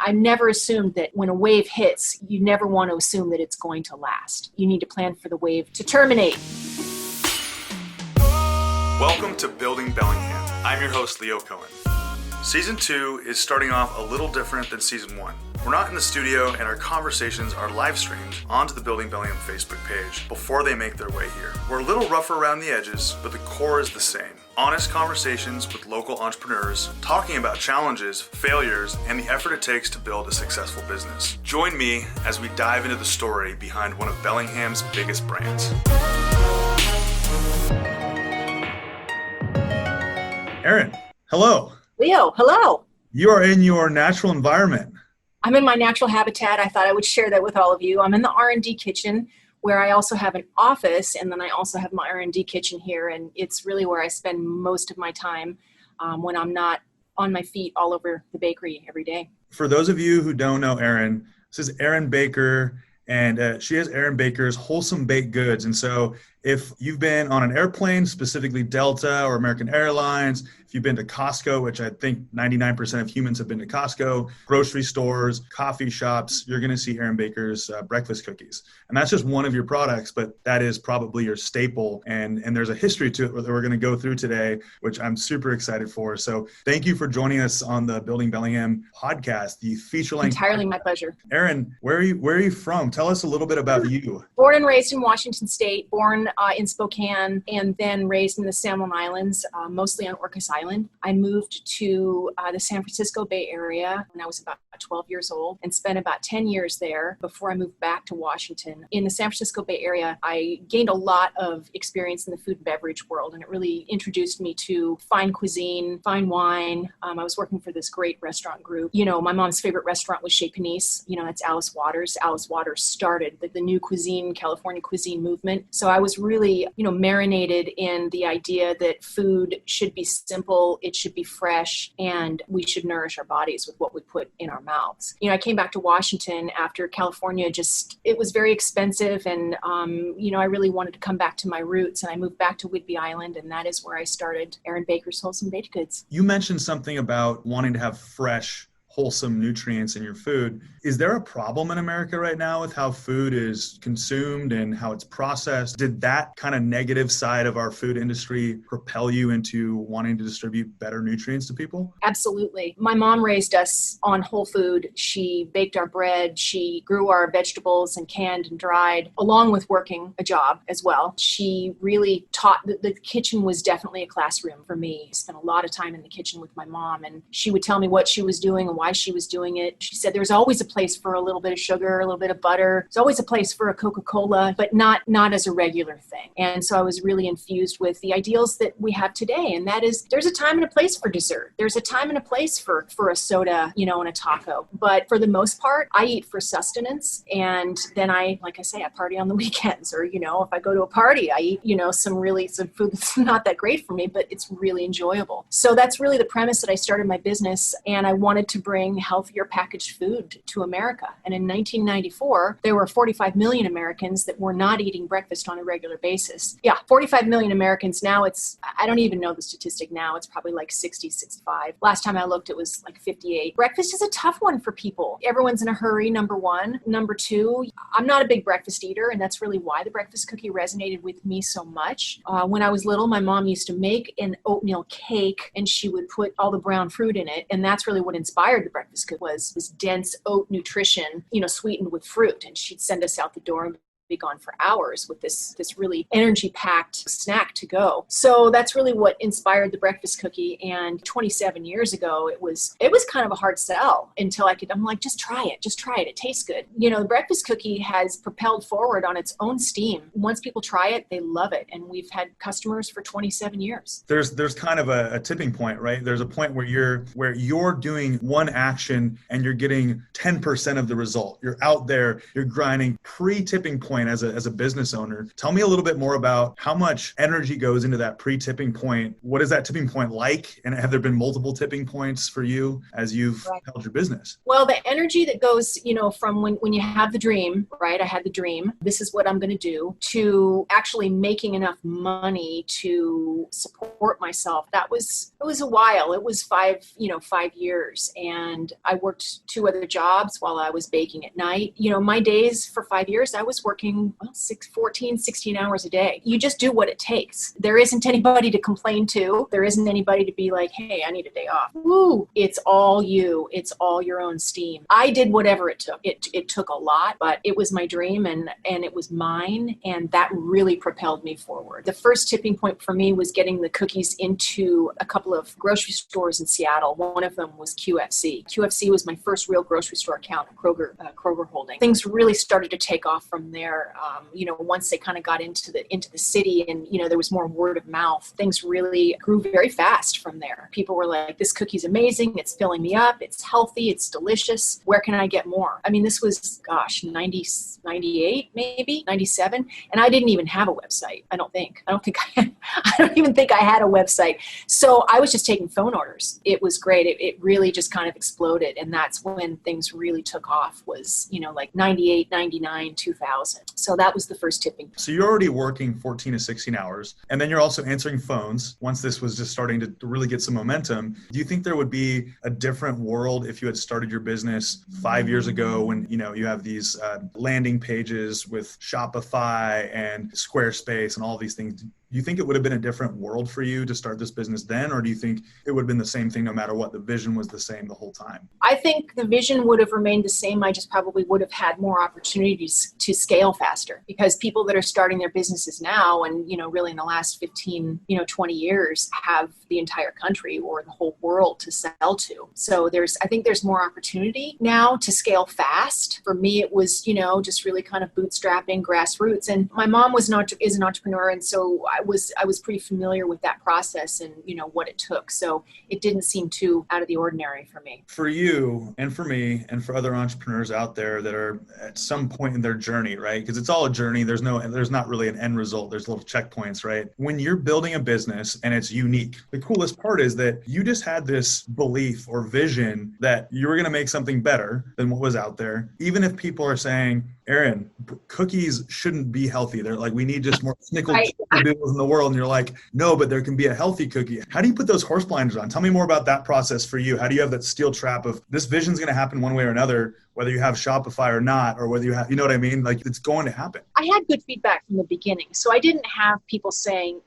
I never assumed that when a wave hits, you never want to assume that it's going to last. You need to plan for the wave to terminate. Welcome to Building Bellingham. I'm your host, Leo Cohen. Season 2 is starting off a little different than Season 1. We're not in the studio, and our conversations are live streamed onto the Building Bellingham Facebook page before they make their way here. We're a little rougher around the edges, but the core is the same. Honest conversations with local entrepreneurs, talking about challenges, failures, and the effort it takes to build a successful business. Join me as we dive into the story behind one of Bellingham's biggest brands. Erin, hello. Leo, hello. You are in your natural environment. I'm in my natural habitat. I thought I would share that with all of you. I'm in the R&D kitchen where I also have an office, and then I also have my R&D kitchen here, and it's really where I spend most of my time when I'm not on my feet all over the bakery every day. For those of you who don't know Erin, this is Erin Baker, and she has Erin Baker's Wholesome Baked Goods. And so if you've been on an airplane, specifically Delta or American Airlines, if you've been to Costco, which I think 99% of humans have been to Costco, grocery stores, coffee shops, you're going to see Erin Baker's breakfast cookies. And that's just one of your products, but that is probably your staple. And there's a history to it that we're going to go through today, which I'm super excited for. So thank you for joining us on the Building Bellingham podcast, the feature-length. Entirely my pleasure. Erin, where are you from? Tell us a little bit about you. Born and raised in Washington State, born in Spokane, and then raised in the San Juan Islands, mostly on Orcas Island. I moved to the San Francisco Bay Area when I was about 12 years old and spent about 10 years there before I moved back to Washington. In the San Francisco Bay Area, I gained a lot of experience in the food and beverage world, and it really introduced me to fine cuisine, fine wine. I was working for this great restaurant group. You know, my mom's favorite restaurant was Chez Panisse. You know, that's Alice Waters. Alice Waters started the new cuisine, California cuisine movement. So I was really, marinated in the idea that food should be simple, it should be fresh, and we should nourish our bodies with what we put in our mouths. I came back to Washington after California it was very expensive, and, I really wanted to come back to my roots, and I moved back to Whidbey Island, and that is where I started Erin Baker's Wholesome Baked Goods. You mentioned something about wanting to have fresh, wholesome nutrients in your food. Is there a problem in America right now with how food is consumed and how it's processed? Did that kind of negative side of our food industry propel you into wanting to distribute better nutrients to people? Absolutely. My mom raised us on whole food. She baked our bread. She grew our vegetables and canned and dried, along with working a job as well. She really taught that the kitchen was definitely a classroom for me. I spent a lot of time in the kitchen with my mom, and she would tell me what she was doing and why she was doing it. She said there's always a place for a little bit of sugar, a little bit of butter. There's always a place for a Coca-Cola, but not as a regular thing. And so I was really infused with the ideals that we have today. And that is, there's a time and a place for dessert. There's a time and a place for a soda, and a taco. But for the most part, I eat for sustenance. And then I party on the weekends, or, if I go to a party, I eat, some food that's not that great for me, but it's really enjoyable. So that's really the premise that I started my business. And I wanted to bring healthier packaged food to America. And in 1994, there were 45 million Americans that were not eating breakfast on a regular basis. Yeah, 45 million Americans. Now I don't even know the statistic now. It's probably like 60, 65. Last time I looked, it was like 58. Breakfast is a tough one for people. Everyone's in a hurry, number one. Number two, I'm not a big breakfast eater, and that's really why the breakfast cookie resonated with me so much. When I was little, my mom used to make an oatmeal cake, and she would put all the brown fruit in it, and that's really what inspired the breakfast cookie was this dense oat nutrition, sweetened with fruit. And she'd send us out the door and be gone for hours with this really energy-packed snack to go. So that's really what inspired the breakfast cookie. And 27 years ago, it was kind of a hard sell until I'm like, just try it. It tastes good. The breakfast cookie has propelled forward on its own steam. Once people try it, they love it. And we've had customers for 27 years. There's kind of a tipping point, right? There's a point where you're doing one action and you're getting 10% of the result. You're out there, you're grinding pre-tipping point. point as a business owner. Tell me a little bit more about how much energy goes into that pre-tipping point. What is that tipping point like? And have there been multiple tipping points for you as you've held your business? Well, the energy that goes, from when you have the dream, right? I had the dream, this is what I'm going to do, to actually making enough money to support myself. It was a while. It was 5 years. And I worked 2 other jobs while I was baking at night. My days for 5 years, I was working 16 hours a day. You just do what it takes. There isn't anybody to complain to. There isn't anybody to be like, hey, I need a day off. Woo! It's all you. It's all your own steam. I did whatever it took. It took a lot, but it was my dream and it was mine. And that really propelled me forward. The first tipping point for me was getting the cookies into a couple of grocery stores in Seattle. One of them was QFC. QFC was my first real grocery store account at Kroger Holding. Things really started to take off from there. Once they kind of got into the city and, there was more word of mouth, things really grew very fast from there. People were like, this cookie's amazing. It's filling me up. It's healthy. It's delicious. Where can I get more? I mean, this was, 98, maybe 97. And I didn't even have a website. I don't even think I had a website. So I was just taking phone orders. It was great. It really just kind of exploded. And that's when things really took off was, like 98, 99, 2000. So that was the first tipping. So you're already working 14 to 16 hours, and then you're also answering phones once this was just starting to really get some momentum. Do you think there would be a different world if you had started your business 5 years ago when, you have these landing pages with Shopify and Squarespace and all these things? Do you think it would have been a different world for you to start this business then? Or do you think it would have been the same thing no matter what? The vision was the same the whole time? I think the vision would have remained the same. I just probably would have had more opportunities to scale faster because people that are starting their businesses now and, really in the last 15, 20 years have the entire country or the whole world to sell to. So I think there's more opportunity now to scale fast. For me, it was, just really kind of bootstrapping, grassroots. And my mom is an entrepreneur. And so I was pretty familiar with that process and, what it took. So it didn't seem too out of the ordinary for me. For you and for me and for other entrepreneurs out there that are at some point in their journey, right? Because it's all a journey. There's not really an end result. There's little checkpoints, right? When you're building a business and it's unique, the coolest part is that you just had this belief or vision that you were going to make something better than what was out there. Even if people are saying, Erin, cookies shouldn't be healthy. They're like, we need just more snickerdoodles in the world. And you're like, no, but there can be a healthy cookie. How do you put those horse blinders on? Tell me more about that process for you. How do you have that steel trap of this vision's going to happen one way or another, whether you have Shopify or not, or whether you have, you know what I mean? Like it's going to happen. I had good feedback from the beginning. So I didn't have people saying,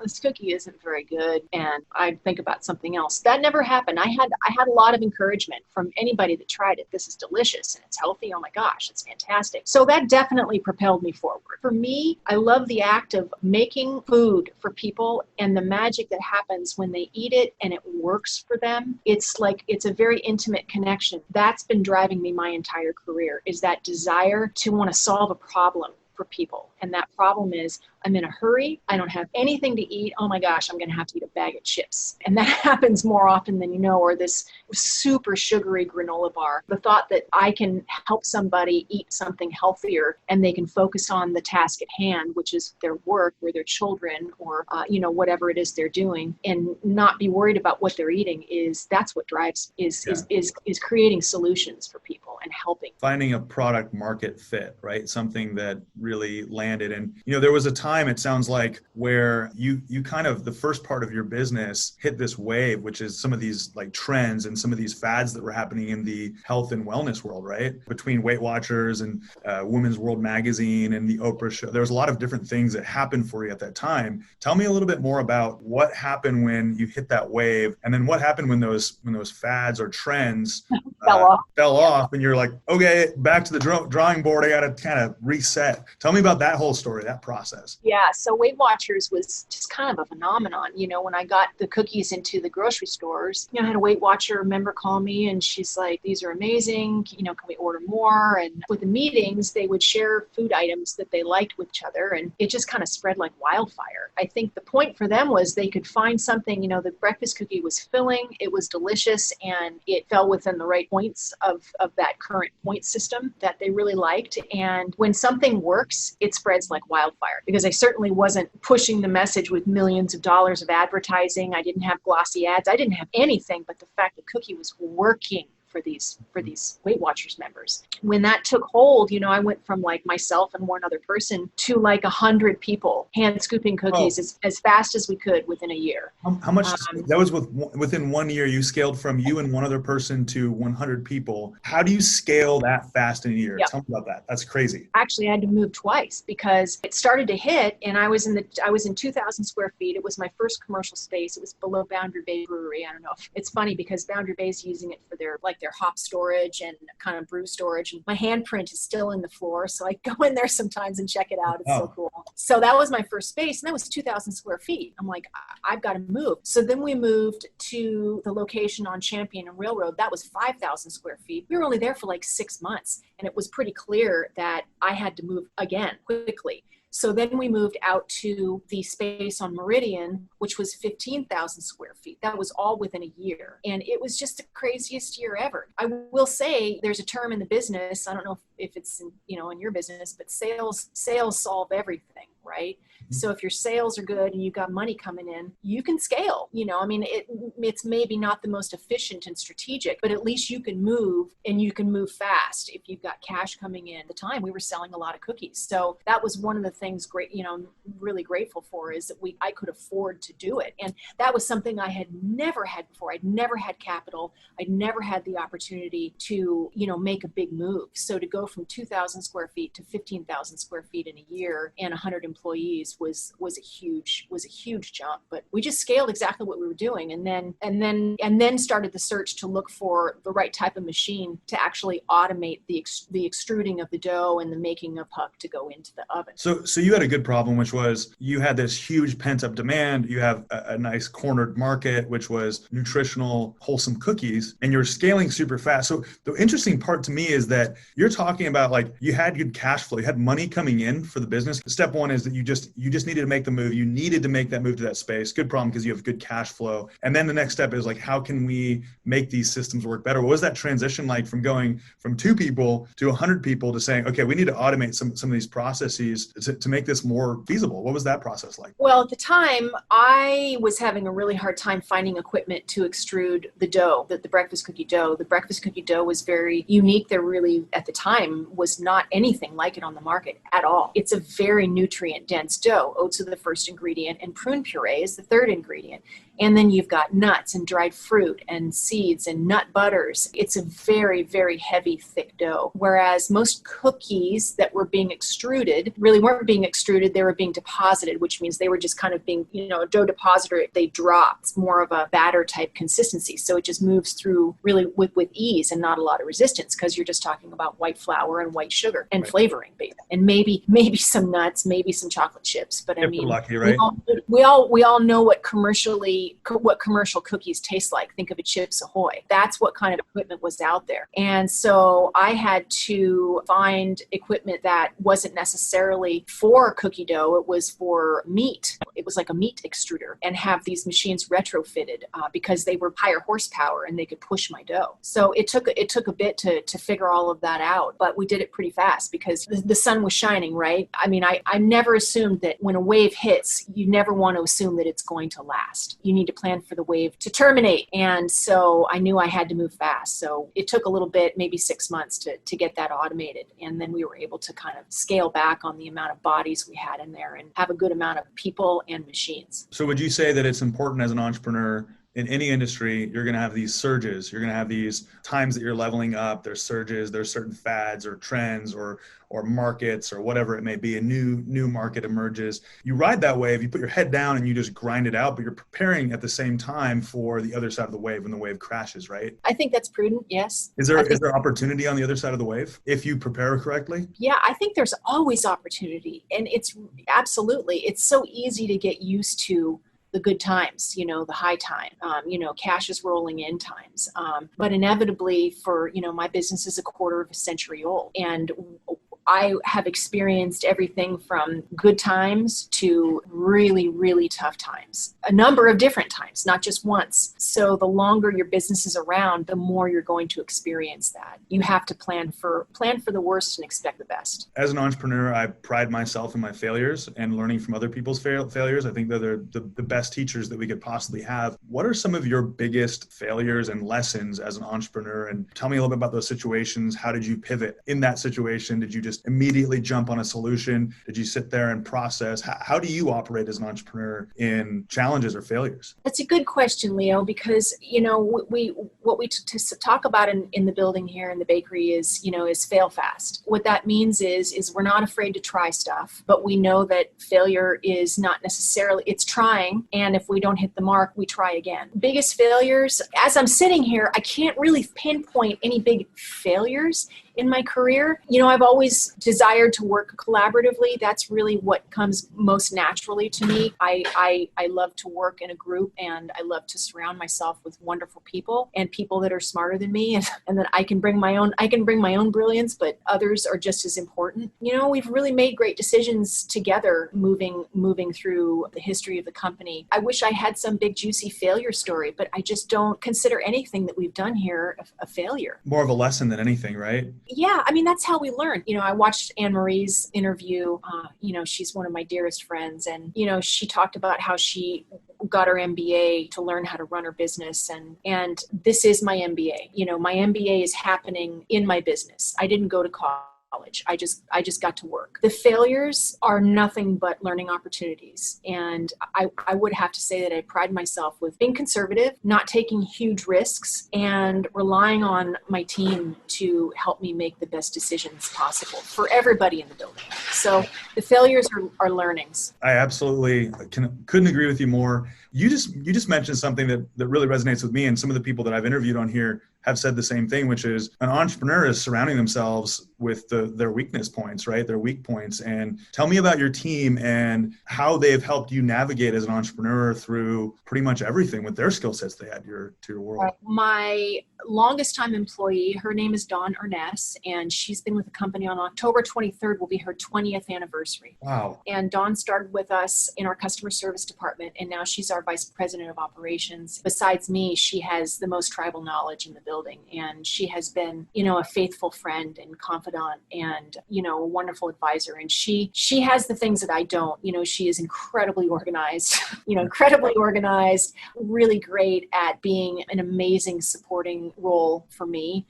this cookie isn't very good and I'd think about something else. That never happened. I had a lot of encouragement from anybody that tried it. This is delicious and it's healthy. Oh my gosh, it's fantastic. So that definitely propelled me forward. For me, I love the act of making food for people and the magic that happens when they eat it and it works for them. It's a very intimate connection. That's been driving me my entire career, is that desire to want to solve a problem for people. And that problem is I'm in a hurry. I don't have anything to eat. Oh my gosh, I'm going to have to eat a bag of chips. And that happens more often than you know, or this super sugary granola bar. The thought that I can help somebody eat something healthier and they can focus on the task at hand, which is their work or their children or, whatever it is they're doing, and not be worried about what they're eating, that's what drives is creating solutions for people and helping. Finding a product market fit, right? Something that really landed. And, there was a time, it sounds like, where you kind of, the first part of your business hit this wave, which is some of these like trends and some of these fads that were happening in the health and wellness world, right? Between Weight Watchers and Women's World Magazine and the Oprah show. There was a lot of different things that happened for you at that time. Tell me a little bit more about what happened when you hit that wave, and then what happened when those fads or trends fell off and you're like, okay, back to the drawing board. I got to kind of reset. Tell me about that whole story, that process. Yeah. So Weight Watchers was just kind of a phenomenon. When I got the cookies into the grocery stores, I had a Weight Watcher member call me and she's like, these are amazing. Can we order more? And with the meetings, they would share food items that they liked with each other. And it just kind of spread like wildfire. I think the point for them was they could find something, the breakfast cookie was filling, it was delicious, and it fell within the right points of that current current point system that they really liked. And when something works, it spreads like wildfire, because I certainly wasn't pushing the message with millions of dollars of advertising. I didn't have glossy ads. I didn't have anything but the fact that cookie was working for these Weight Watchers members. When that took hold, I went from like myself and one other person to like 100 people hand scooping cookies as fast as we could within a year. How much, that was within 1 year, you scaled from you and one other person to 100 people. How do you scale that fast in a year? Yeah. Tell me about that. That's crazy. Actually, I had to move twice because it started to hit, and I was in 2,000 square feet. It was my first commercial space. It was below Boundary Bay Brewery. I don't know if it's funny because Boundary Bay is using it for their hop storage and kind of brew storage. And my handprint is still in the floor, so I go in there sometimes and check it out. It's so cool. So that was my first space, and that was 2,000 square feet. I'm like, I've got to move. So then we moved to the location on Champion and Railroad. That was 5,000 square feet. We were only there for like 6 months, and it was pretty clear that I had to move again quickly. So then we moved out to the space on Meridian, which was 15,000 square feet. That was all within a year. And it was just the craziest year ever. I will say there's a term in the business. I don't know if it's in your business, but sales solve everything, right? So if your sales are good and you've got money coming in, you can scale. It's maybe not the most efficient and strategic, but at least you can move, and you can move fast if you've got cash coming in. At the time, we were selling a lot of cookies. So that was one of the things I'm really grateful for, is that I could afford to do it. And that was something I had never had before. I'd never had capital. I'd never had the opportunity to, make a big move. So to go from 2,000 square feet to 15,000 square feet in a year and 100 employees was a huge jump. But we just scaled exactly what we were doing, and then started the search to look for the right type of machine to actually automate the extruding of the dough and the making of puck to go into the oven. So you had a good problem, which was you had this huge pent up demand. You have a nice cornered market, which was nutritional, wholesome cookies, and you're scaling super fast. So the interesting part to me is that you're talking about like you had good cash flow, you had money coming in for the business. Step one is that you just needed to make the move. You needed to make that move to that space. Good problem because you have good cash flow. And then the next step is like, how can we make these systems work better? What was that transition like from going from 2 people to 100 people to saying, okay, we need to automate some of these processes to make this more feasible? What was that process like? Well, at the time, I was having a really hard time finding equipment to extrude the dough, the breakfast cookie dough. The breakfast cookie dough was very unique. There really, at the time, was not anything like it on the market at all. It's a very nutrient-dense dough. Oats are the first ingredient, and prune puree is the third ingredient. And then you've got nuts and dried fruit and seeds and nut butters. It's a very, very heavy, thick dough. Whereas most cookies that were being extruded really weren't being extruded, they were being deposited, which means they were just kind of being, a dough depositor, they dropped. It's more of a batter type consistency. So it just moves through really with ease and not a lot of resistance, because you're just talking about white flour and white sugar and flavoring, and maybe some nuts, maybe some chocolate chips. But I mean, lucky, right? we all know what commercial cookies taste like. Think of a Chips Ahoy. That's what kind of equipment was out there. And so I had to find equipment that wasn't necessarily for cookie dough. It was for meat. It was like a meat extruder, and have these machines retrofitted because they were higher horsepower and they could push my dough. So it took a bit to figure all of that out, but we did it pretty fast because the sun was shining, right? I mean, I never assumed that when a wave hits, you never want to assume that it's going to last. You need to plan for the wave to terminate. And so I knew I had to move fast. So it took a little bit, maybe 6 months to get that automated. And then we were able to kind of scale back on the amount of bodies we had in there and have a good amount of people and machines. So would you say that it's important as an entrepreneur in any industry, you're going to have these surges, you're going to have these times that you're leveling up, there's surges, there's certain fads or trends or markets or whatever it may be, a new market emerges. You ride that wave, you put your head down and you just grind it out, but you're preparing at the same time for the other side of the wave when the wave crashes, right? I think that's prudent, yes. Is there opportunity on the other side of the wave if you prepare correctly? Yeah, I think there's always opportunity. And it's so easy to get used to the good times, the high time, cash is rolling in times. But inevitably for, my business is a quarter of a century old. And I have experienced everything from good times to really, really tough times, a number of different times, not just once. So the longer your business is around, the more you're going to experience that. You have to plan for the worst and expect the best. As an entrepreneur, I pride myself in my failures and learning from other people's failures. I think that they're the best teachers that we could possibly have. What are some of your biggest failures and lessons as an entrepreneur? And tell me a little bit about those situations. How did you pivot in that situation? Did you just immediately jump on a solution? Did you sit there and process? How do you operate as an entrepreneur in challenges or failures? That's a good question, Leo, because, what we talk about in the building here in the bakery is fail fast. What that means is we're not afraid to try stuff, but we know that failure is not necessarily, it's trying. And if we don't hit the mark, we try again. Biggest failures, as I'm sitting here, I can't really pinpoint any big failures in my career. I've always desired to work collaboratively. That's really what comes most naturally to me. I love to work in a group, and I love to surround myself with wonderful people and people that are smarter than me, and that I can bring my own brilliance, but others are just as important. We've really made great decisions together moving through the history of the company. I wish I had some big juicy failure story, but I just don't consider anything that we've done here a failure. More of a lesson than anything, right? Yeah, that's how we learn. I watched Anne Marie's interview. She's one of my dearest friends. And, she talked about how she got her MBA to learn how to run her business. And this is my MBA. My MBA is happening in my business. I didn't go to college. I just got to work. The failures are nothing but learning opportunities. And I would have to say that I pride myself with being conservative, not taking huge risks, and relying on my team to help me make the best decisions possible for everybody in the building. So the failures are learnings. I absolutely couldn't agree with you more. You just mentioned something that really resonates with me, and some of the people that I've interviewed on here have said the same thing, which is an entrepreneur is surrounding themselves with their weakness points, right? Their weak points. And tell me about your team and how they've helped you navigate as an entrepreneur through pretty much everything with their skill sets they add to your world. My longest time employee, her name is Dawn Ernest, and she's been with the company on October 23rd will be her 20th anniversary. Wow. And Dawn started with us in our customer service department, and now she's our vice president of operations. Besides me, she has the most tribal knowledge in the building, and she has been, a faithful friend and confidant and, a wonderful advisor. And she has the things that I don't. She is incredibly organized, really great at being an amazing supporting role for me.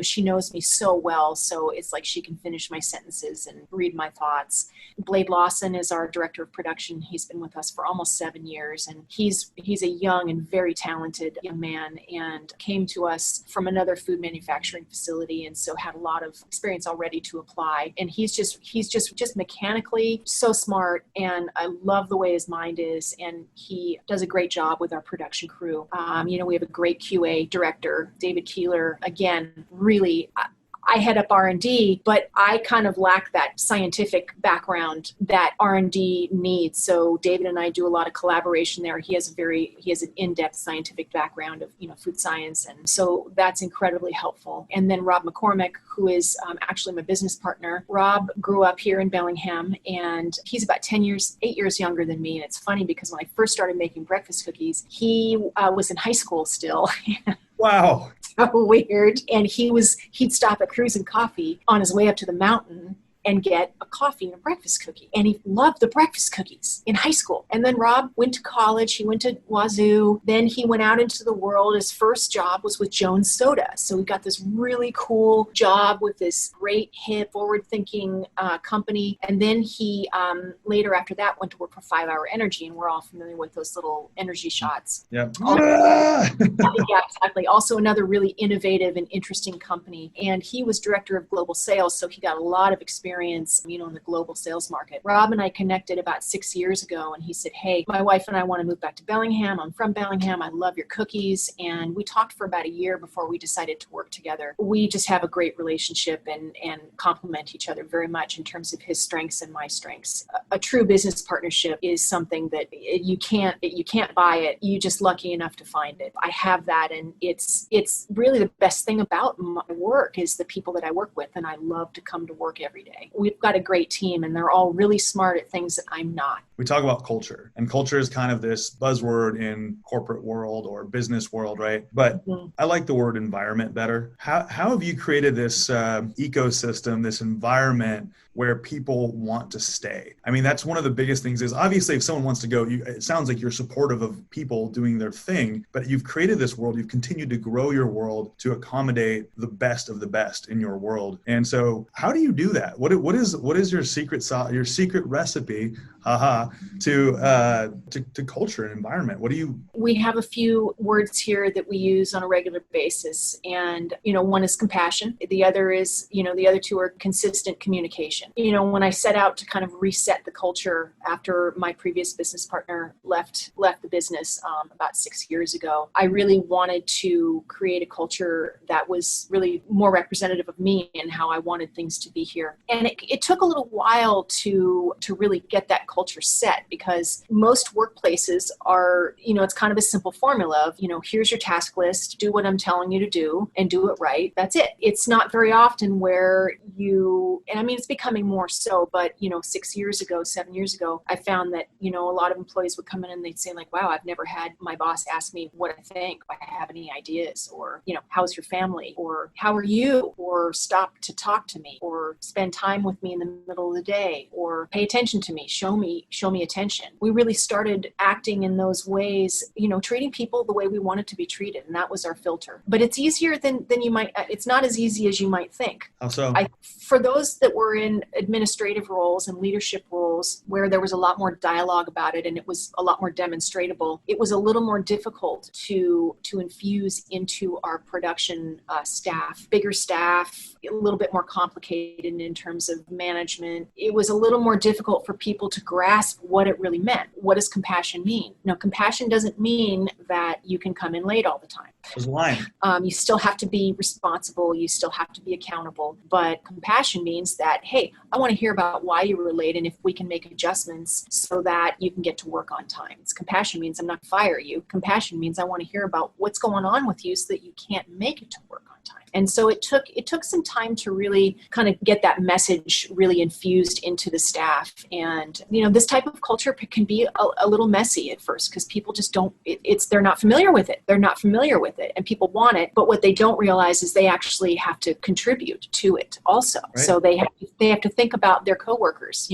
She knows me so well, so it's like she can finish my sentences and read my thoughts. Blade Lawson is our director of production. He's been with us for almost 7 years, and he's a young and very talented young man, and came to us from another food manufacturing facility, and so had a lot of experience already to apply. And he's just mechanically so smart, and I love the way his mind is, and he does a great job with our production crew. We have a great QA director, David Keeler. Again, really, I head up R&D, but I kind of lack that scientific background that R&D needs. So David and I do a lot of collaboration there. He has an in-depth scientific background of, food science. And so that's incredibly helpful. And then Rob McCormick, who is actually my business partner. Rob grew up here in Bellingham, and he's about 8 years younger than me. And it's funny because when I first started making breakfast cookies, he was in high school still. Wow. So weird. And he'd stop at Cruise and Coffee on his way up to the mountain and get a coffee and a breakfast cookie. And he loved the breakfast cookies in high school. And then Rob went to college. He went to Wazoo. Then he went out into the world. His first job was with Jones Soda. So we got this really cool job with this great, hip, forward-thinking company. And then he, later after that, went to work for 5 Hour Energy. And we're all familiar with those little energy shots. Yep. Yeah, exactly. Also another really innovative and interesting company. And he was director of global sales. So he got a lot of experience, in the global sales market. Rob and I connected about 6 years ago, and he said, "Hey, my wife and I want to move back to Bellingham. I'm from Bellingham. I love your cookies." And we talked for about a year before we decided to work together. We just have a great relationship and complement each other very much in terms of his strengths and my strengths. A true business partnership is something that you can't buy it. You're just lucky enough to find it. I have that, and it's really the best thing about my work is the people that I work with, and I love to come to work every day. day. We've got a great team and they're all really smart at things that I'm not. We talk about culture, and culture is kind of this buzzword in corporate world or business world, right? But I like the word environment better. How have you created this ecosystem, this environment where people want to stay? I mean, that's one of the biggest things is obviously if someone wants to go, it sounds like you're supportive of people doing their thing, but you've created this world, you've continued to grow your world to accommodate the best of the best in your world. And so how do you do that? What is your secret recipe, to culture and environment? We have a few words here that we use on a regular basis. And, one is compassion. The other is, the other two are consistent communication. When I set out to kind of reset the culture after my previous business partner left the business about 6 years ago, I really wanted to create a culture that was really more representative of me and how I wanted things to be here. And it took a little while to really get that culture set, because most workplaces are, it's kind of a simple formula of, here's your task list, do what I'm telling you to do and do it right. That's it. It's not very often where it's becoming more so, but 6 years ago, 7 years ago, I found that, a lot of employees would come in and they'd say like, wow, I've never had my boss ask me what I think, if I have any ideas, or, how's your family, or how are you, or stop to talk to me, or spend time with me in the middle of the day, or pay attention to me, show me attention. We really started acting in those ways, treating people the way we wanted to be treated. And that was our filter. But it's easier than you might, it's not as easy as you might think. How so? For those that were in administrative roles and leadership roles where there was a lot more dialogue about it and it was a lot more demonstratable, it was a little more difficult to infuse into our production staff. Bigger staff, a little bit more complicated in terms of management. It was a little more difficult for people to grasp what it really meant. What does compassion mean? Now, compassion doesn't mean that you can come in late all the time. There's a line. You still have to be responsible. You still have to be accountable. But compassion means that, hey, I want to hear about why you were late and if we can make adjustments so that you can get to work on time. Compassion means I'm not fire you. Compassion means I want to hear about what's going on with you so that you can't make it to work on time. And so it took some time to really kind of get that message really infused into the staff. And, this type of culture can be a little messy at first because people just they're not familiar with it. They're not familiar with it and people want it. But what they don't realize is they actually have to contribute to it also. Right. So they have to think about their coworkers,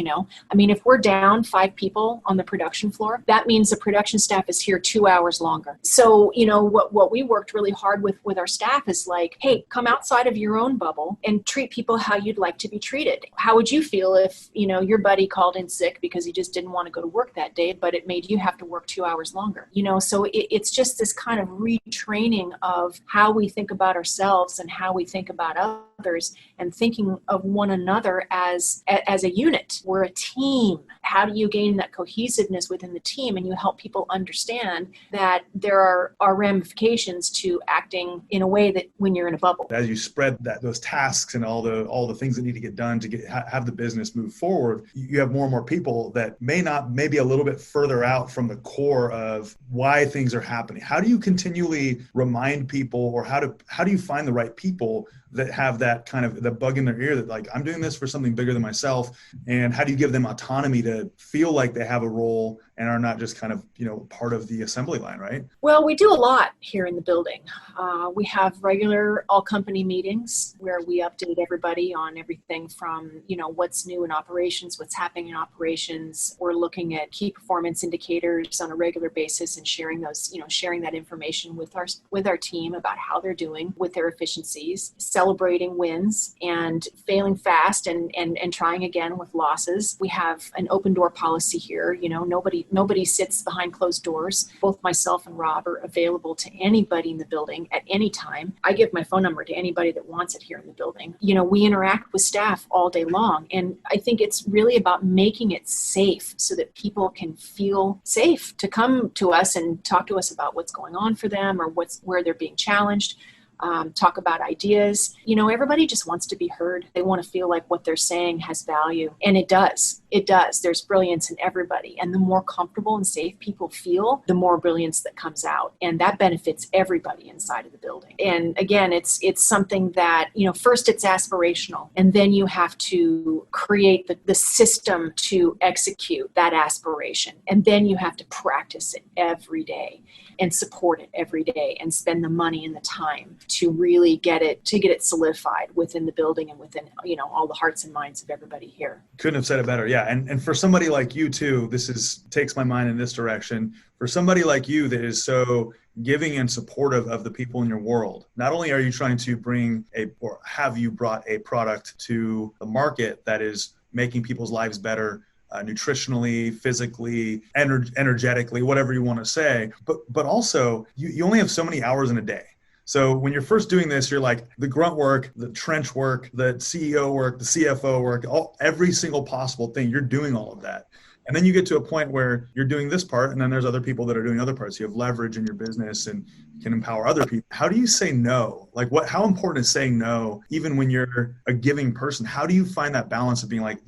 if we're down 5 people on the production floor, that means the production staff is here 2 hours longer. So, what we worked really hard with our staff is like, hey, come outside of your own bubble and treat people how you'd like to be treated. How would you feel if, your buddy called in sick because he just didn't want to go to work that day, but it made you have to work 2 hours longer? So it's just this kind of retraining of how we think about ourselves and how we think about others and thinking of one another as a unit. We're a team. How do you gain that cohesiveness within the team? And you help people understand that there are ramifications to acting in a way that when you're in a bubble. As you spread those tasks and all the things that need to get done to have the business move forward, you have more and more people that may be a little bit further out from the core of why things are happening. How do you continually remind people, or how do you find the right people that have that kind of the bug in their ear that like, I'm doing this for something bigger than myself? And how do you give them autonomy to feel like they have a role and are not just kind of, part of the assembly line, right? Well, we do a lot here in the building. We have regular all-company meetings where we update everybody on everything from, what's new in operations, what's happening in operations. We're looking at key performance indicators on a regular basis and sharing that information with our team about how they're doing with their efficiencies, celebrating wins and failing fast and trying again with losses. We have an open door policy here. Nobody sits behind closed doors. Both myself and Rob are available to anybody in the building at any time. I give my phone number to anybody that wants it here in the building. We interact with staff all day long. And I think it's really about making it safe so that people can feel safe to come to us and talk to us about what's going on for them or where they're being challenged. talk about ideas. Everybody just wants to be heard. They want to feel like what they're saying has value. And it does. It does. There's brilliance in everybody. And the more comfortable and safe people feel, the more brilliance that comes out. And that benefits everybody inside of the building. And again, it's something that, first it's aspirational, and then you have to create the system to execute that aspiration. And then you have to practice it every day and support it every day and spend the money and the time to really get it solidified within the building and within, all the hearts and minds of everybody here. Couldn't have said it better. Yeah. And for somebody like you too, takes my mind in this direction. For somebody like you that is so giving and supportive of the people in your world, not only are you trying to have you brought a product to the market that is making people's lives better, nutritionally, physically, energetically, whatever you want to say, but also you only have so many hours in a day. So when you're first doing this, you're like the grunt work, the trench work, the CEO work, the CFO work, every single possible thing, you're doing all of that. And then you get to a point where you're doing this part, and then there's other people that are doing other parts. You have leverage in your business and can empower other people. How do you say no? How important is saying no, even when you're a giving person? How do you find that balance of being like,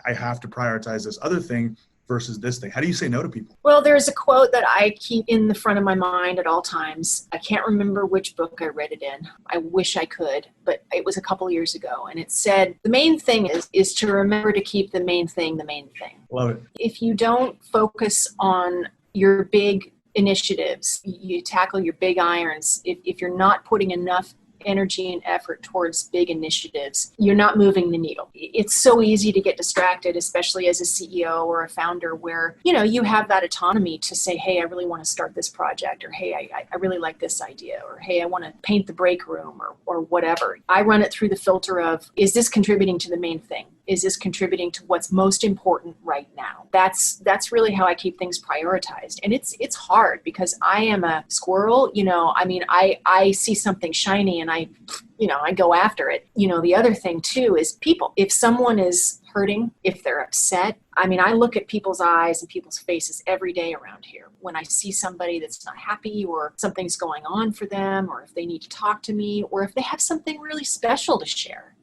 I have to prioritize this other thing versus this thing? How do you say no to people? Well, there's a quote that I keep in the front of my mind at all times. I can't remember which book I read it in. I wish I could, but it was a couple of years ago. And it said, the main thing is to remember to keep the main thing the main thing. Love it. If you don't focus on your big initiatives, you tackle your big irons, if you're not putting enough energy and effort towards big initiatives, you're not moving the needle. It's so easy to get distracted, especially as a CEO or a founder, where, you have that autonomy to say, hey, I really want to start this project, or hey, I really like this idea, or hey, I want to paint the break room, or whatever. I run it through the filter of, is this contributing to the main thing? Is this contributing to what's most important right now? That's really how I keep things prioritized. And it's hard because I am a squirrel, I see something shiny and I go after it. The other thing too is people. If someone is hurting, if they're upset, I look at people's eyes and people's faces every day around here. When I see somebody that's not happy, or something's going on for them, or if they need to talk to me, or if they have something really special to share,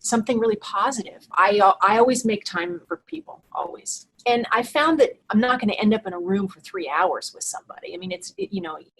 something really positive, I always make time for people, always. And I found that I'm not going to end up in a room for 3 hours with somebody.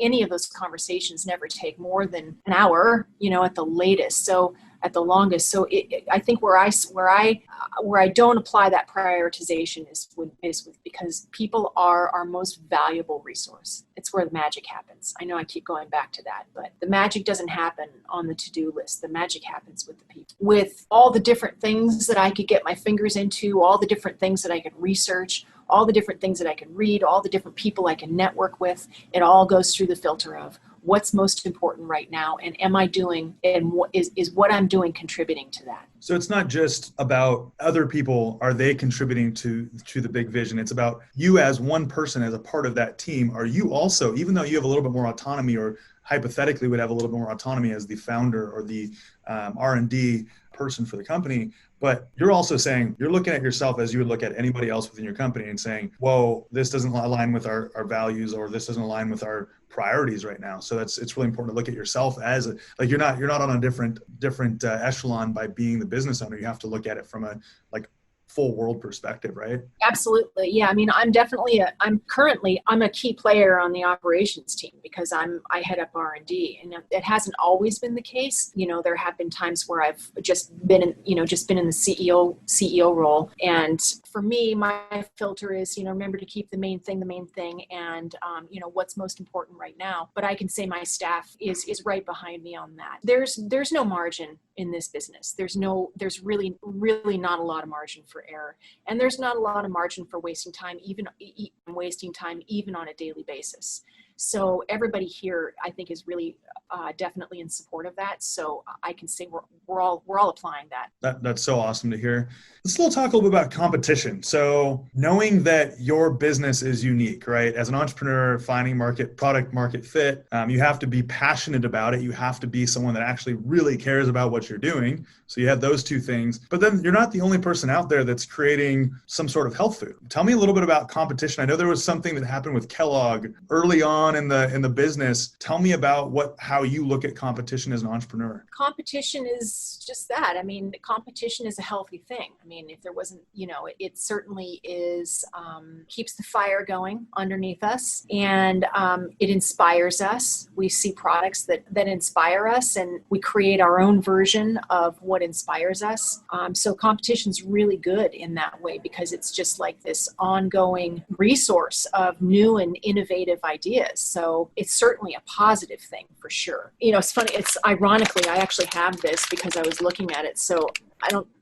Any of those conversations never take more than an hour, at the latest. So at the longest. So I think where I don't apply that prioritization is because people are our most valuable resource. It's where the magic happens. I know I keep going back to that, but the magic doesn't happen on the to-do list. The magic happens with the people. With all the different things that I could get my fingers into, all the different things that I could research, all the different things that I can read, all the different people I can network with, it all goes through the filter of what's most important right now, and am I doing, and what is what I'm doing contributing to that? So it's not just about other people, are they contributing to the big vision? It's about you as one person, as a part of that team. Are you also, even though you have a little bit more autonomy, or hypothetically would have a little bit more autonomy as the founder or the R&D person for the company, but you're also saying, you're looking at yourself as you would look at anybody else within your company and saying, whoa, this doesn't align with our values, or this doesn't align with our priorities right now. So it's really important to look at yourself as you're not on a different echelon by being the business owner. You have to look at it from a full world perspective, right? Absolutely. Yeah. I'm currently a key player on the operations team because I head up R&D, and it hasn't always been the case. There have been times where I've just been in the CEO role. And for me, my filter is, remember to keep the main thing, and, what's most important right now. But I can say my staff is right behind me on that. There's no margin in this business. There's really not a lot of margin for error. And there's not a lot of margin for wasting time, even on a daily basis. So everybody here, I think, is really definitely in support of that. So I can say we're all applying that. That's so awesome to hear. Let's talk a little bit about competition. So knowing that your business is unique, right? As an entrepreneur, finding product market fit, you have to be passionate about it. You have to be someone that actually really cares about what you're doing. So you have those two things, but then you're not the only person out there that's creating some sort of health food. Tell me a little bit about competition. I know there was something that happened with Kellogg early on on in the business. Tell me about how you look at competition as an entrepreneur. Competition is just that. I mean, competition is a healthy thing. I mean, if there wasn't, it certainly is, keeps the fire going underneath us, and it inspires us. We see products that inspire us, and we create our own version of what inspires us. So competition's really good in that way, because it's just like this ongoing resource of new and innovative ideas. So it's certainly a positive thing for sure. It's funny. It's ironically, I actually have this because I was looking at it. So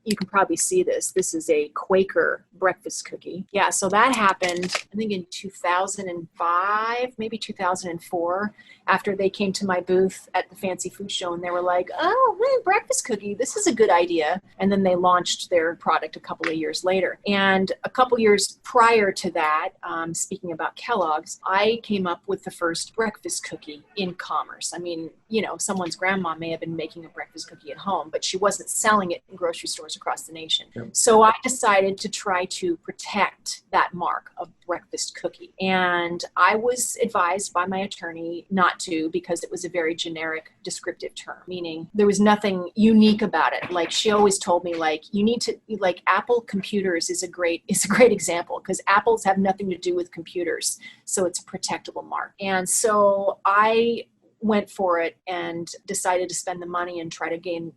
you can probably see this. This is a Quaker breakfast cookie. Yeah, so that happened, I think in 2005, maybe 2004, after they came to my booth at the Fancy Food Show, and they were like, oh, man, breakfast cookie, this is a good idea. And then they launched their product a couple of years later. And a couple years prior to that, speaking about Kellogg's, I came up with the first breakfast cookie in commerce. I mean, someone's grandma may have been making a breakfast cookie at home, but she wasn't selling it in grocery stores across the nation. Yep. So I decided to try to protect that mark of breakfast cookie. And I was advised by my attorney not to, because it was a very generic descriptive term, meaning there was nothing unique about it. Like, she always told me, like, you need to, like, Apple computers is a great example, because apples have nothing to do with computers. So it's a protectable mark. And so I went for it and decided to spend the money and try to gain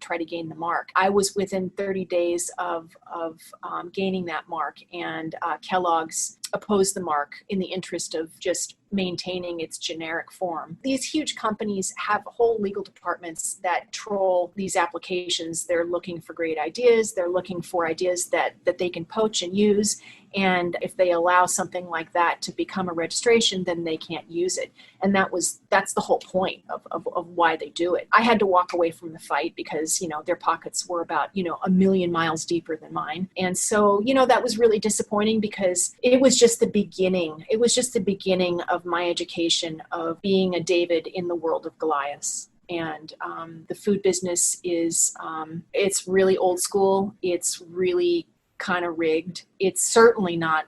the mark. I was within 30 days of gaining that mark, and Kellogg's opposed the mark in the interest of just maintaining its generic form. These huge companies have whole legal departments that troll these applications. They're looking for great ideas. They're looking for ideas that they can poach and use. And if they allow something like that to become a registration, then they can't use it. And that's the whole point of why they do it. I had to walk away from the fight because, their pockets were about, a million miles deeper than mine. And so, that was really disappointing, because it was just the beginning. It was just the beginning of my education of being a David in the world of Goliath. And the food business is, it's really old school. It's really kind of rigged. It's certainly not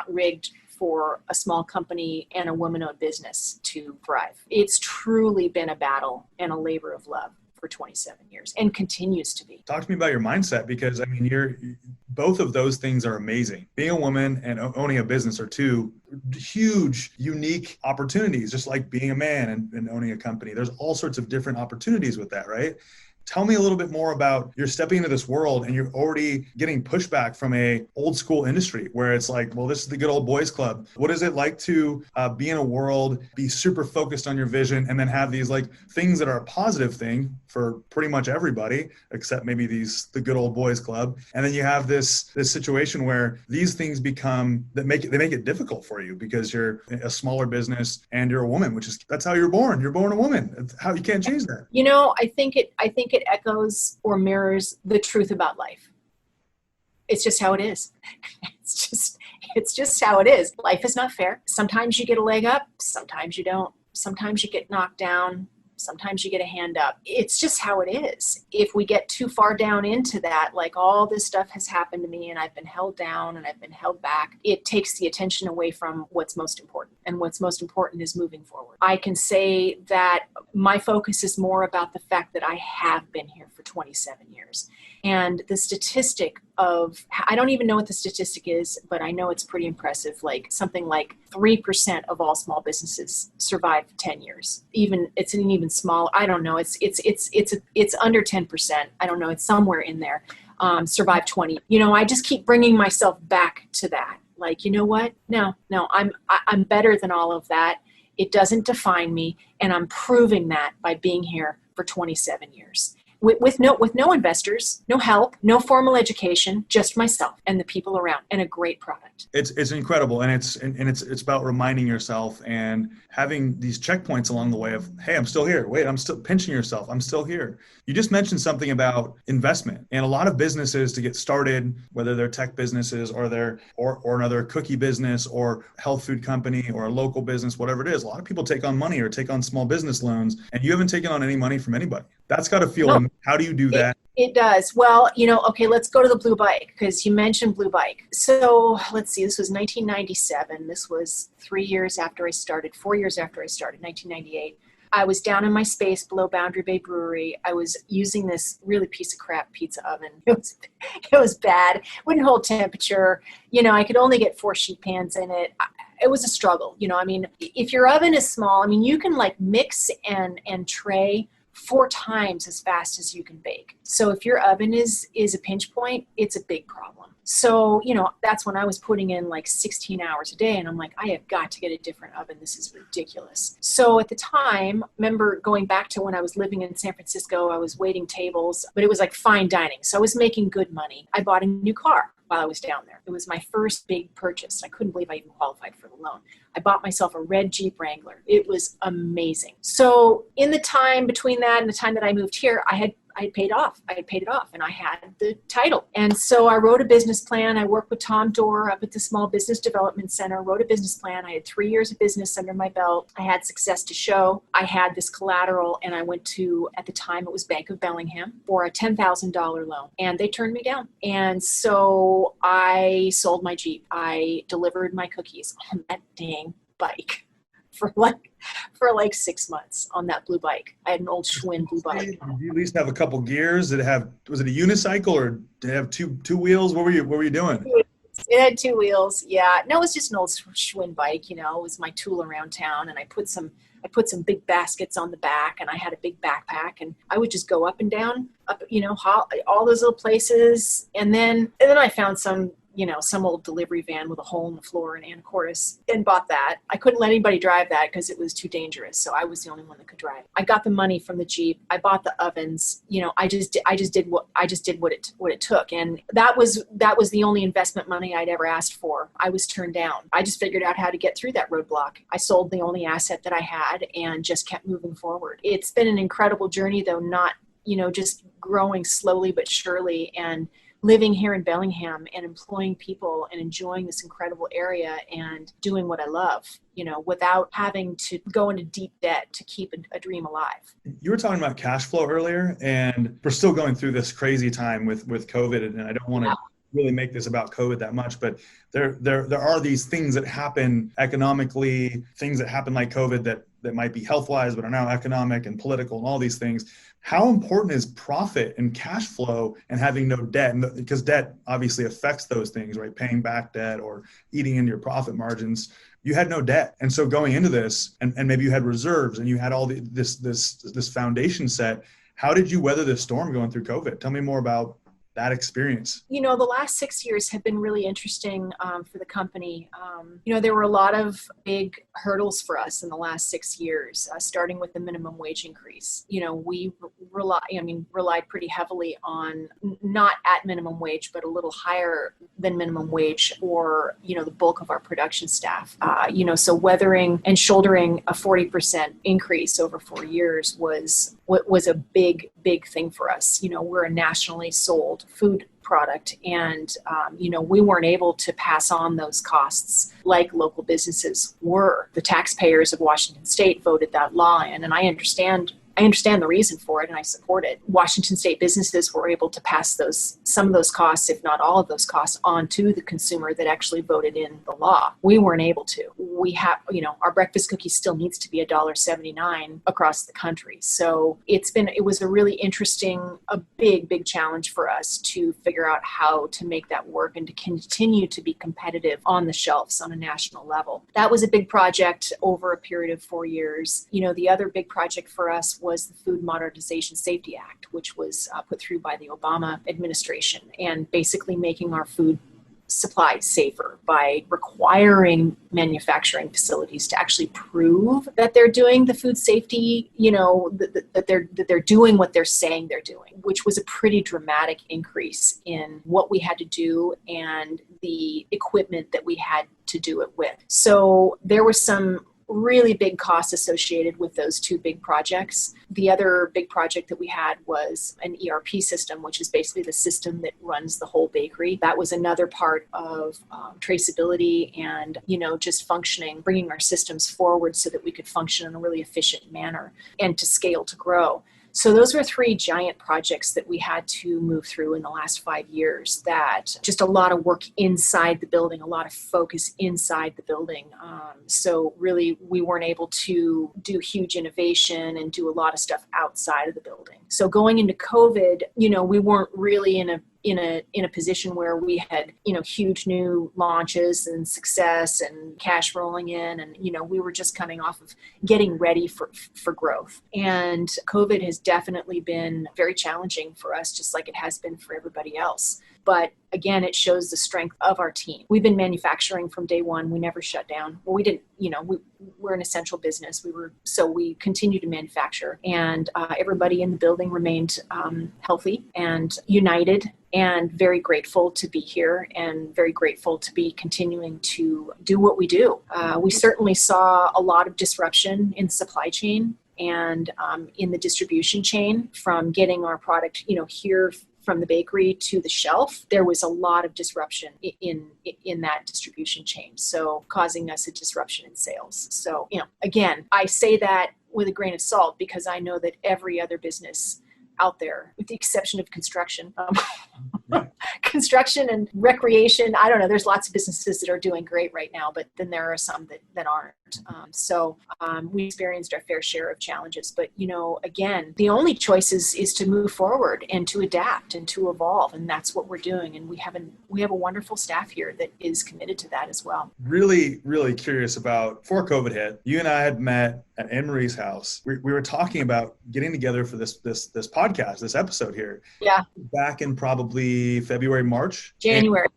rigged for a small company and a woman-owned business to thrive. It's truly been a battle and a labor of love for 27 years and continues to be. Talk to me about your mindset, because I mean, both of those things are amazing. Being a woman and owning a business are two huge, unique opportunities, just like being a man and owning a company. There's all sorts of different opportunities with that, right? Tell me a little bit more about, you're stepping into this world and you're already getting pushback from a old school industry where it's like, well, this is the good old boys club. What is it like to be in a world, be super focused on your vision, and then have these like things that are a positive thing for pretty much everybody, except maybe the good old boys club. And then you have this situation where these things they make it difficult for you because you're a smaller business and you're a woman, that's how you're born. You're born a woman. That's how you can't change that. I think it echoes or mirrors the truth about life. It's just how it is. It's just how it is. Life is not fair. Sometimes you get a leg up, sometimes you don't. Sometimes you get knocked down, sometimes you get a hand up. It's just how it is. If we get too far down into that, like all this stuff has happened to me and I've been held down and I've been held back, it takes the attention away from what's most important. And what's most important is moving forward. I can say that my focus is more about the fact that I have been here for 27 years. And the statistic I don't even know what the statistic is, but I know it's pretty impressive. Like something like 3% of all small businesses survive 10 years. It's an even small, I don't know. It's under 10%. I don't know. It's somewhere in there. Survive 20. I just keep bringing myself back to that. Like, you know what? No, I'm better than all of that. It doesn't define me. And I'm proving that by being here for 27 years. With no investors, no help, no formal education, just myself and the people around, and a great product. It's incredible, and it's about reminding yourself and having these checkpoints along the way of, hey, I'm still here. Wait, I'm still pinching yourself. I'm still here. You just mentioned something about investment, and a lot of businesses to get started, whether they're tech businesses or another cookie business or health food company or a local business, whatever it is, a lot of people take on money or take on small business loans, and you haven't taken on any money from anybody. That's got to feel. No. How do you do that? It does. Well, okay, let's go to the blue bike because you mentioned blue bike. So let's see, this was 1997. This was 3 years after I started, 4 years after I started, 1998. I was down in my space below Boundary Bay Brewery. I was using this really piece of crap pizza oven. It was bad. Wouldn't hold temperature. I could only get 4 sheet pans in it. It was a struggle. If your oven is small, you can like mix and tray 4 times as fast as you can bake. So if your oven is a pinch point, it's a big problem. So, that's when I was putting in like 16 hours a day and I'm like, I have got to get a different oven. This is ridiculous. So at the time, remember going back to when I was living in San Francisco, I was waiting tables, but it was like fine dining. So I was making good money. I bought a new car while I was down there. It was my first big purchase. I couldn't believe I even qualified for the loan. I bought myself a red Jeep Wrangler. It was amazing. So in the time between that and the time that I moved here, I had paid off. I had paid it off and I had the title. And so I wrote a business plan. I worked with Tom Dorr up at the Small Business Development Center, wrote a business plan. I had 3 years of business under my belt. I had success to show. I had this collateral and I went to, at the time it was Bank of Bellingham, for a $10,000 loan and they turned me down. And so I sold my Jeep. I delivered my cookies on that dang bike for like 6 months on that blue bike. I had an old Schwinn blue bike. Did you at least have a couple gears? Was it a unicycle or did it have two wheels? What were you doing? It had 2 wheels. Yeah. No, it was just an old Schwinn bike. It was my tool around town. And I put some big baskets on the back and I had a big backpack and I would just go up and down, all those little places. And then I found some old delivery van with a hole in the floor in Anacortes and bought that. I couldn't let anybody drive that because it was too dangerous. So I was the only one that could drive. I got the money from the Jeep. I bought the ovens. I just did what it took. And that was the only investment money I'd ever asked for. I was turned down. I just figured out how to get through that roadblock. I sold the only asset that I had and just kept moving forward. It's been an incredible journey though, not, just growing slowly but surely and living here in Bellingham and employing people and enjoying this incredible area and doing what I love, without having to go into deep debt to keep a dream alive. You were talking about cash flow earlier, and we're still going through this crazy time with COVID, and I don't want to really make this about COVID that much, but there are these things that happen economically, things that happen like COVID that might be health-wise, but are now economic and political and all these things. How important is profit and cash flow and having no debt? And because debt obviously affects those things, right? Paying back debt or eating into your profit margins. You had no debt. And so going into this, and maybe you had reserves and you had all this foundation set. How did you weather this storm going through COVID? Tell me more about that experience. The last 6 years have been really interesting for the company. There were a lot of big hurdles for us in the last 6 years, starting with the minimum wage increase. We relied pretty heavily on not at minimum wage, but a little higher than minimum wage or, the bulk of our production staff. So weathering and shouldering a 40% increase over 4 years was a big thing for us. We're a nationally sold food product and, we weren't able to pass on those costs like local businesses were. The taxpayers of Washington State voted that law in, and I understand the reason for it and I support it. Washington State businesses were able to pass some of those costs, if not all of those costs, on to the consumer that actually voted in the law. We weren't able to. We have, our breakfast cookie still needs to be $1.79 across the country. So it was a really interesting, a big challenge for us to figure out how to make that work and to continue to be competitive on the shelves on a national level. That was a big project over a period of 4 years. The other big project for us was the Food Modernization Safety Act, which was put through by the Obama administration and basically making our food supply safer by requiring manufacturing facilities to actually prove that they're doing the food safety, that they're doing what they're saying they're doing, which was a pretty dramatic increase in what we had to do and the equipment that we had to do it with. So there was some really big costs associated with those 2 big projects. The other big project that we had was an ERP system, which is basically the system that runs the whole bakery. That was another part of traceability and, just functioning, bringing our systems forward so that we could function in a really efficient manner and to scale to grow. So those were three giant projects that we had to move through in the last 5 years, that just a lot of work inside the building, a lot of focus inside the building. So really we weren't able to do huge innovation and do a lot of stuff outside of the building. So going into COVID, we weren't really in a position where we had, huge new launches and success and cash rolling in. And, we were just coming off of getting ready for growth. And COVID has definitely been very challenging for us, just like it has been for everybody else. But again, it shows the strength of our team. We've been manufacturing from day one. We never shut down. Well, we didn't, we're an essential business. We continued to manufacture, and everybody in the building remained healthy and united, and very grateful to be here and very grateful to be continuing to do what we do. We certainly saw a lot of disruption in the supply chain and in the distribution chain from getting our product, here from the bakery to the shelf. There was a lot of disruption in that distribution chain, so causing us a disruption in sales. So, again, I say that with a grain of salt because I know that every other business out there, with the exception of construction, construction and recreation, I don't know, there's lots of businesses that are doing great right now, but then there are some that aren't. We experienced our fair share of challenges, but again, the only choice is to move forward and to adapt and to evolve, and that's what we're doing. And we have a wonderful staff here that is committed to that as well. Really, really curious about, before COVID hit, you and I had met at Anne Marie's house. We were talking about getting together for this podcast, this episode here. Yeah. Back in probably February, March? January.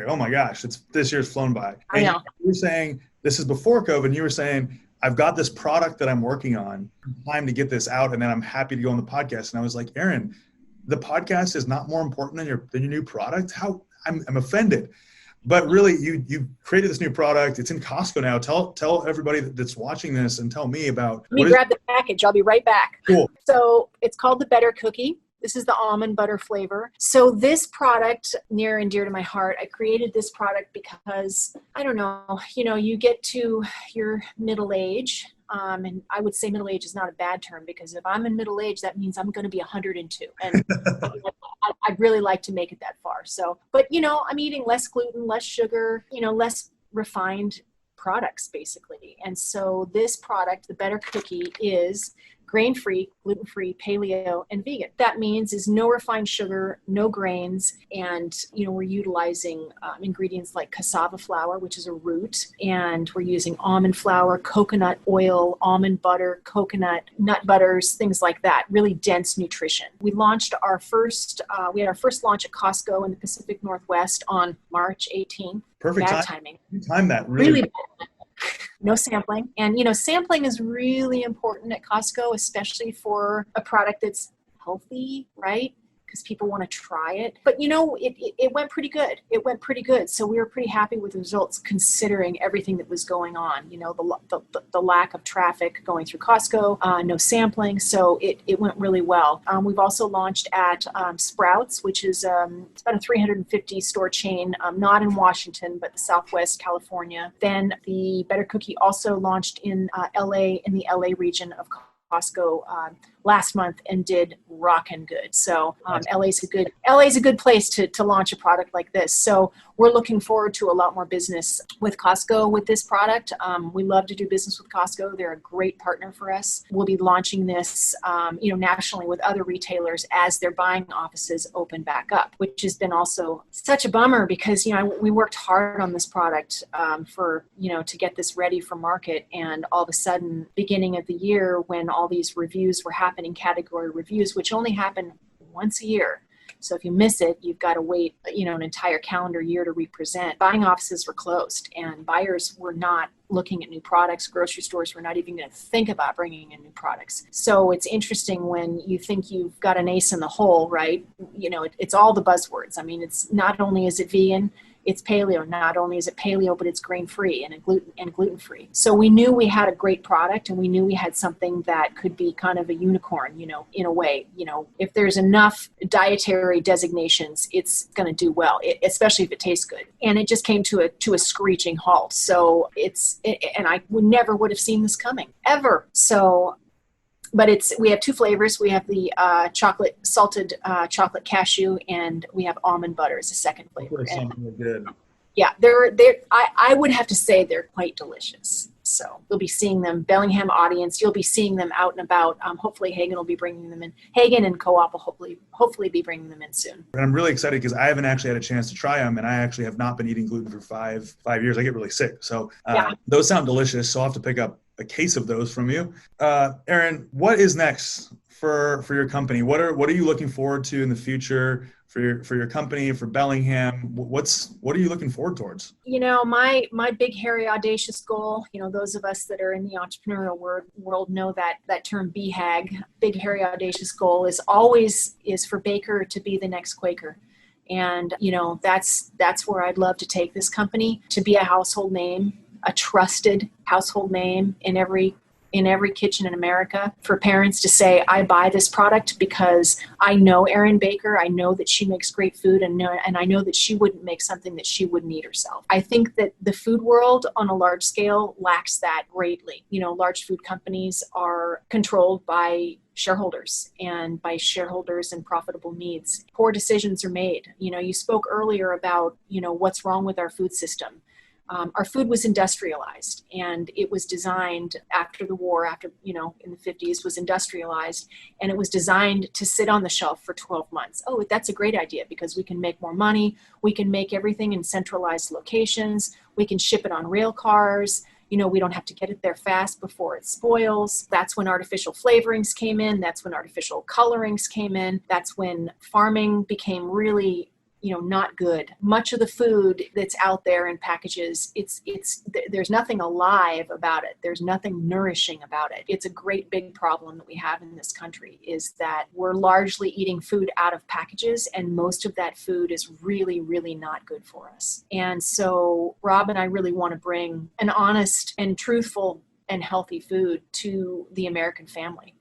Oh my gosh, this year's flown by. I know. You were saying, this is before COVID, and you were saying, I've got this product that I'm working on, time to get this out, and then I'm happy to go on the podcast. And I was like, Erin, the podcast is not more important than your new product? How? I'm offended. But really, you created this new product. It's in Costco now. Tell everybody that's watching this, and tell me about. Let me grab the package. I'll be right back. Cool. So it's called the Better Cookie. This is the almond butter flavor. So this product, near and dear to my heart, I created this product because, I don't know, you get to your middle age. And I would say middle age is not a bad term, because if I'm in middle age, that means I'm going to be 102. And I'd really like to make it that far. So, but I'm eating less gluten, less sugar, less refined products basically. And so this product, the Better Cookie, is grain-free, gluten-free, paleo, and vegan. That means is no refined sugar, no grains, and we're utilizing ingredients like cassava flour, which is a root, and we're using almond flour, coconut oil, almond butter, coconut, nut butters, things like that. Really dense nutrition. We launched our first launch at Costco in the Pacific Northwest on March 18th. Perfect timing. You timed that really bad. No sampling. And, sampling is really important at Costco, especially for a product that's healthy, right? Because people want to try it. But, it went pretty good. So we were pretty happy with the results, considering everything that was going on. The lack of traffic going through Costco, no sampling. So it went really well. We've also launched at Sprouts, which is it's about a 350 store chain, not in Washington, but the Southwest California. Then the Better Cookie also launched in LA, in the LA region of Costco last month, and did rockin' good. So LA's a good place to launch a product like this. So we're looking forward to a lot more business with Costco with this product. We love to do business with Costco. They're a great partner for us. We'll be launching this, nationally with other retailers as their buying offices open back up, which has been also such a bummer because, we worked hard on this product to get this ready for market. And all of a sudden, beginning of the year, when all these reviews were happening, category reviews, which only happen once a year. So if you miss it, you've got to wait, an entire calendar year to represent. Buying offices were closed and buyers were not looking at new products. Grocery stores were not even going to think about bringing in new products. So it's interesting when you think you've got an ace in the hole, right? It's all the buzzwords. I mean, it's not only is it vegan, it's paleo. Not only is it paleo, but it's grain-free and gluten-free. So we knew we had a great product, and we knew we had something that could be kind of a unicorn, in a way. If there's enough dietary designations, it's going to do well, especially if it tastes good. And it just came to a screeching halt. So and I never would have seen this coming, ever. So But we have two flavors. We have the salted chocolate cashew, and we have almond butter as a second flavor. Something good. Yeah, I would have to say they're quite delicious. So you'll be seeing them, Bellingham audience. You'll be seeing them out and about. Hopefully, Hagen will be bringing them in. Hagen and Co-op will hopefully be bringing them in soon. And I'm really excited because I haven't actually had a chance to try them, and I actually have not been eating gluten for five years. I get really sick, so those sound delicious. So I'll have to pick up a case of those from you. Erin, what is next for your company? What are you looking forward to in the future? For your company, for Bellingham, what are you looking forward towards? My big, hairy, audacious goal, those of us that are in the entrepreneurial world know that term BHAG, big, hairy, audacious goal is for Baker to be the next Quaker. And, that's where I'd love to take this company, to be a household name, a trusted household name in every kitchen in America, for parents to say, I buy this product because I know Erin Baker, I know that she makes great food, and I know that she wouldn't make something that she wouldn't eat herself. I think that the food world on a large scale lacks that greatly. Large food companies are controlled by shareholders and profitable needs. Poor decisions are made. You spoke earlier about, what's wrong with our food system. Our food was industrialized, and it was designed after the war, in the 50s, was industrialized, and it was designed to sit on the shelf for 12 months. Oh, that's a great idea because we can make more money. We can make everything in centralized locations. We can ship it on rail cars. We don't have to get it there fast before it spoils. That's when artificial flavorings came in. That's when artificial colorings came in. That's when farming became really not good. Much of the food that's out there in packages, there's nothing alive about it. There's nothing nourishing about it. It's a great big problem that we have in this country, is that we're largely eating food out of packages, and most of that food is really, really not good for us. And so Rob and I really want to bring an honest and truthful and healthy food to the American family.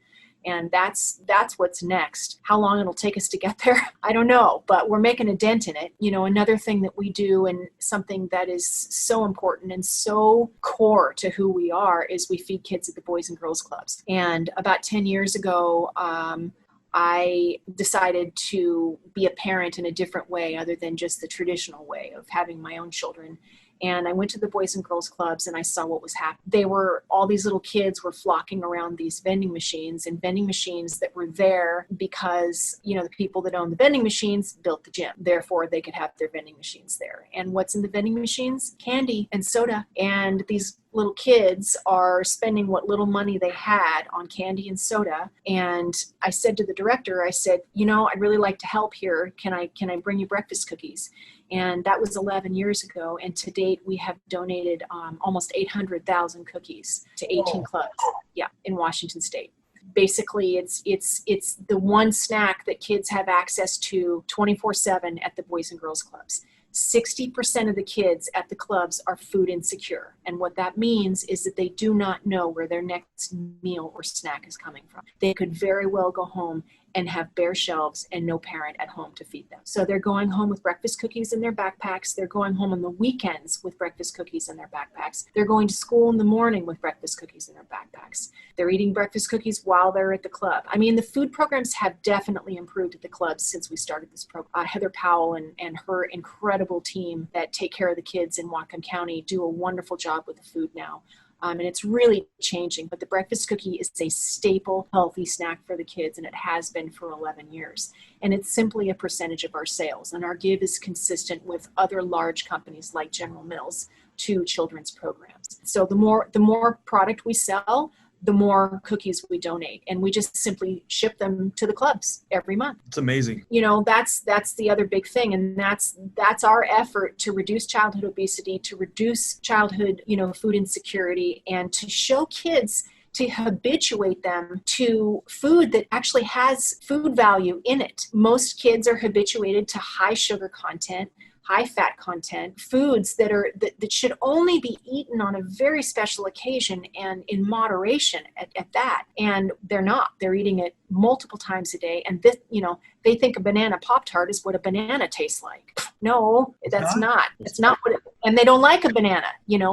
And that's what's next. How long it'll take us to get there, I don't know, but we're making a dent in it. Another thing that we do, and something that is so important and so core to who we are, is we feed kids at the Boys and Girls Clubs. And about 10 years ago, I decided to be a parent in a different way other than just the traditional way of having my own children. And I went to the Boys and Girls Clubs, and I saw what was happening. All these little kids were flocking around these vending machines that were there because, the people that owned the vending machines built the gym. Therefore, they could have their vending machines there. And what's in the vending machines? Candy and soda. And these little kids are spending what little money they had on candy and soda. And I said to the director, I'd really like to help here. Can I bring you breakfast cookies? And that was 11 years ago. And to date, we have donated almost 800,000 cookies to 18 clubs in Washington State. Basically, it's the one snack that kids have access to 24/7 at the Boys and Girls Clubs. 60% of the kids at the clubs are food insecure. And what that means is that they do not know where their next meal or snack is coming from. They could very well go home and have bare shelves and no parent at home to feed them. So they're going home with breakfast cookies in their backpacks. They're going home on the weekends with breakfast cookies in their backpacks. They're going to school in the morning with breakfast cookies in their backpacks. They're eating breakfast cookies while they're at the club. I mean, the food programs have definitely improved at the clubs since we started this program. Heather Powell and her incredible team that take care of the kids in Whatcom County do a wonderful job with the food now. And it's really changing, but the breakfast cookie is a staple healthy snack for the kids, and it has been for 11 years. And it's simply a percentage of our sales, and our give is consistent with other large companies like General Mills to children's programs. So the more product we sell, the more cookies we donate, and we just simply ship them to the clubs every month. It's amazing. That's the other big thing, and that's our effort to reduce childhood obesity, to reduce childhood, food insecurity, and to show kids, to habituate them to food that actually has food value in it. Most kids are habituated to high sugar content, high fat content, foods that should only be eaten on a very special occasion and in moderation at that. And they're not. They're eating it multiple times a day. And this, they think a banana Pop-Tart is what a banana tastes like. No, that's not. It's not what and they don't like a banana,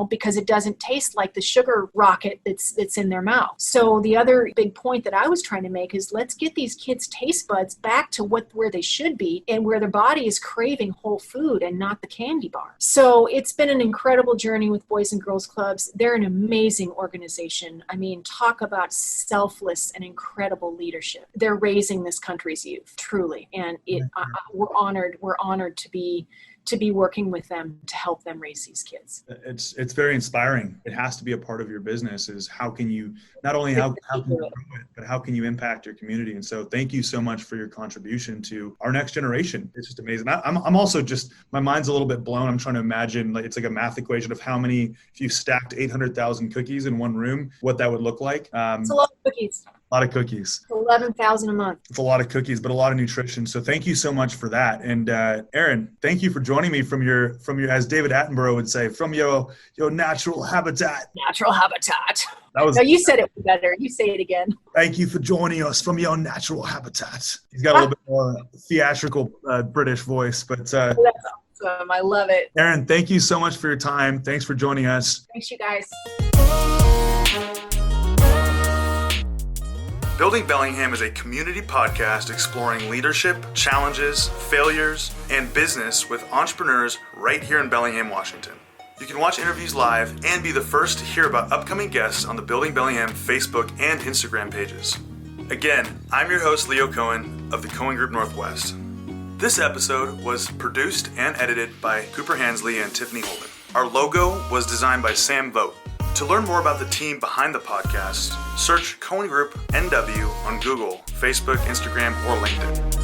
because it doesn't taste like the sugar rocket that's in their mouth. So the other big point that I was trying to make is let's get these kids' taste buds back to where they should be and where their body is craving whole food and not the candy bar. So it's been an incredible journey with Boys and Girls Clubs. They're an amazing organization. I mean, talk about selfless and incredible leadership. They're raising this country's youth, truly. And we're honored to be working with them to help them raise these kids. It's very inspiring. It has to be a part of your business is how can you, not only how can you grow it, but how can you impact your community? And so thank you so much for your contribution to our next generation. It's just amazing. I'm also just, my mind's a little bit blown. I'm trying to imagine, it's like a math equation of how many, if you stacked 800,000 cookies in one room, what that would look like. It's a lot of cookies. A lot of cookies. 11,000 a month. It's a lot of cookies, but a lot of nutrition. So thank you so much for that. And Erin, thank you for joining me from your, as David Attenborough would say, from your natural habitat. Natural habitat. No, you said it better. You say it again. Thank you for joining us from your natural habitat. He's got a little bit more theatrical British voice, but that's awesome. I love it. Erin, thank you so much for your time. Thanks for joining us. Thanks, you guys. Building Bellingham is a community podcast exploring leadership, challenges, failures, and business with entrepreneurs right here in Bellingham, Washington. You can watch interviews live and be the first to hear about upcoming guests on the Building Bellingham Facebook and Instagram pages. Again, I'm your host, Leo Cohen of the Cohen Group Northwest. This episode was produced and edited by Cooper Hansley and Tiffany Holden. Our logo was designed by Sam Vogt. To learn more about the team behind the podcast, search Cohen Group NW on Google, Facebook, Instagram, or LinkedIn.